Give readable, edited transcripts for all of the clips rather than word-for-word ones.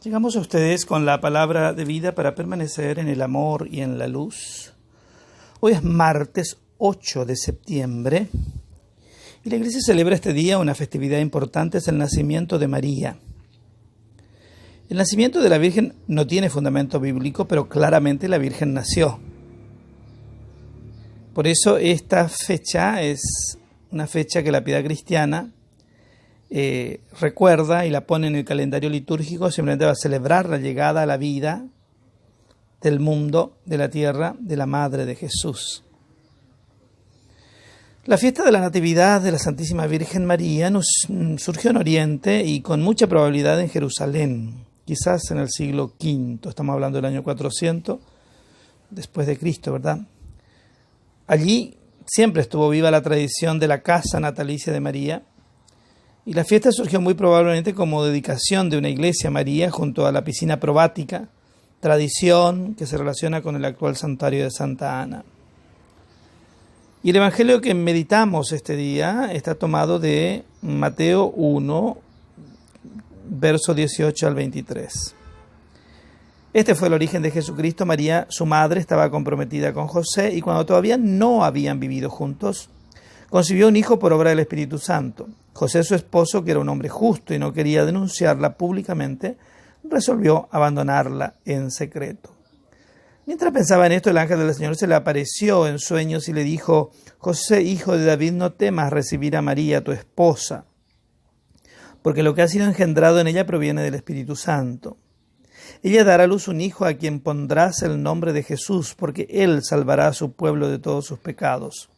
Llegamos a ustedes con la palabra de vida para permanecer en el amor y en la luz. Hoy es martes 8 de septiembre y la Iglesia celebra este día una festividad importante, es el nacimiento de María. El nacimiento de la Virgen no tiene fundamento bíblico, pero claramente la Virgen nació. Por eso esta fecha es una fecha que la piedad cristiana recuerda y la pone en el calendario litúrgico simplemente para celebrar la llegada a la vida del mundo, de la tierra, de la Madre de Jesús. La fiesta de la Natividad de la Santísima Virgen María surgió en Oriente y con mucha probabilidad en Jerusalén, quizás en el siglo V, estamos hablando del año 400 después de Cristo, ¿verdad? Allí siempre estuvo viva la tradición de la casa natalicia de María, y la fiesta surgió muy probablemente como dedicación de una iglesia a María junto a la piscina probática, tradición que se relaciona con el actual santuario de Santa Ana. Y el evangelio que meditamos este día está tomado de Mateo 1, verso 18 al 23. Este fue el origen de Jesucristo. María, su madre, estaba comprometida con José y cuando todavía no habían vivido juntos, concibió un hijo por obra del Espíritu Santo. José, su esposo, que era un hombre justo y no quería denunciarla públicamente, resolvió abandonarla en secreto. Mientras pensaba en esto, el ángel del Señor se le apareció en sueños y le dijo: José, hijo de David, no temas recibir a María, tu esposa, porque lo que ha sido engendrado en ella proviene del Espíritu Santo. Ella dará a luz un hijo a quien pondrás el nombre de Jesús, porque él salvará a su pueblo de todos sus pecados.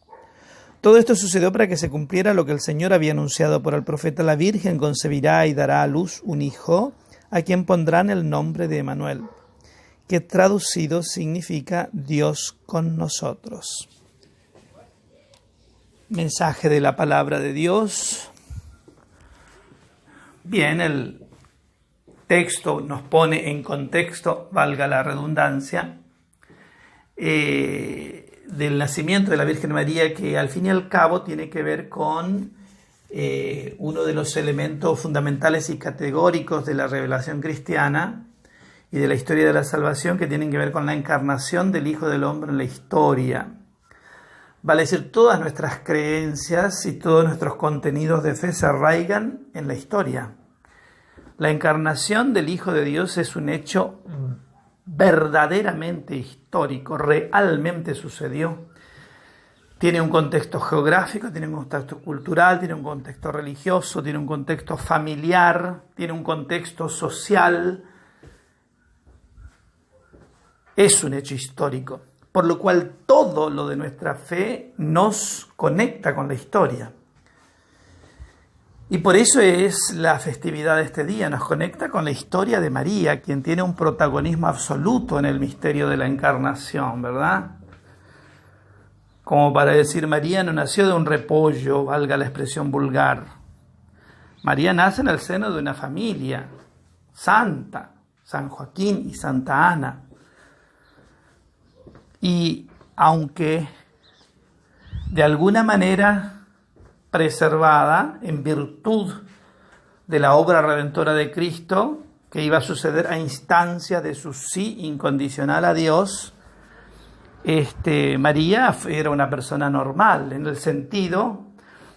Todo esto sucedió para que se cumpliera lo que el Señor había anunciado por el profeta: la Virgen concebirá y dará a luz un hijo, a quien pondrán el nombre de Emmanuel, que traducido significa Dios con nosotros. Mensaje de la palabra de Dios. Bien, el texto nos pone en contexto, valga la redundancia, del nacimiento de la Virgen María, que al fin y al cabo tiene que ver con uno de los elementos fundamentales y categóricos de la revelación cristiana y de la historia de la salvación, que tienen que ver con la encarnación del Hijo del Hombre en la historia. Vale decir, todas nuestras creencias y todos nuestros contenidos de fe se arraigan en la historia. La encarnación del Hijo de Dios es un hecho verdaderamente histórico, realmente sucedió. Tiene un contexto geográfico, tiene un contexto cultural, tiene un contexto religioso, tiene un contexto familiar, tiene un contexto social. Es un hecho histórico, por lo cual todo lo de nuestra fe nos conecta con la historia. Y por eso es la festividad de este día, nos conecta con la historia de María, quien tiene un protagonismo absoluto en el misterio de la encarnación, ¿verdad? Como para decir, María no nació de un repollo, valga la expresión vulgar. María nace en el seno de una familia santa, San Joaquín y Santa Ana. Y aunque de alguna manera preservada en virtud de la obra redentora de Cristo, que iba a suceder a instancia de su sí incondicional a Dios, María era una persona normal, en el sentido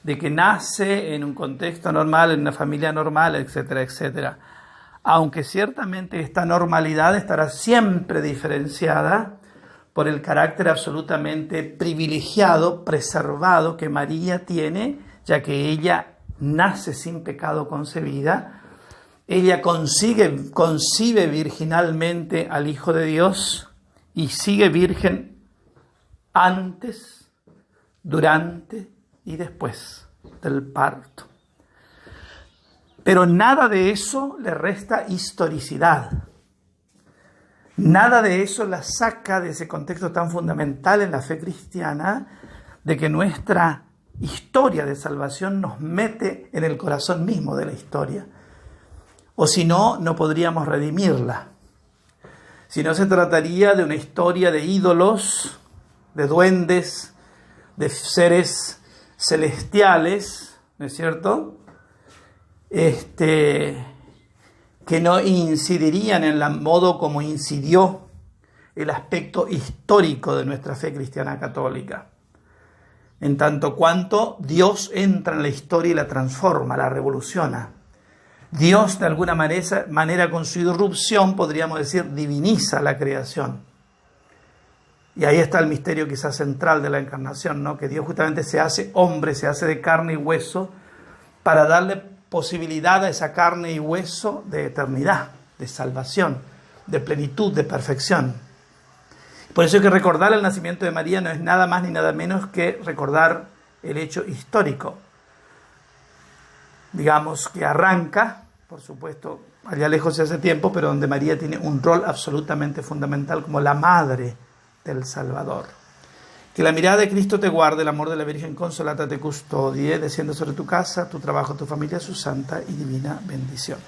de que nace en un contexto normal, en una familia normal, etcétera, etcétera. Aunque ciertamente esta normalidad estará siempre diferenciada por el carácter absolutamente privilegiado, preservado que María tiene, ya que ella nace sin pecado concebida. Ella concibe virginalmente al Hijo de Dios y sigue virgen antes, durante y después del parto. Pero nada de eso le resta historicidad. Nada de eso la saca de ese contexto tan fundamental en la fe cristiana, de que nuestra historia de salvación nos mete en el corazón mismo de la historia. O si no, no podríamos redimirla. Si no, se trataría de una historia de ídolos, de duendes, de seres celestiales, ¿no es cierto? que no incidirían en el modo como incidió el aspecto histórico de nuestra fe cristiana católica, en tanto cuanto Dios entra en la historia y la transforma, la revoluciona. Dios, de alguna manera, con su irrupción, podríamos decir, diviniza la creación. Y ahí está el misterio quizás central de la encarnación, ¿no? Que Dios justamente se hace hombre, se hace de carne y hueso, para darle posibilidad a esa carne y hueso de eternidad, de salvación, de plenitud, de perfección. Por eso es que recordar el nacimiento de María no es nada más ni nada menos que recordar el hecho histórico, digamos, que arranca, por supuesto, allá lejos de hace tiempo, pero donde María tiene un rol absolutamente fundamental como la madre del Salvador. Que la mirada de Cristo te guarde, el amor de la Virgen Consolata te custodie, descienda sobre tu casa, tu trabajo, tu familia, su santa y divina bendición.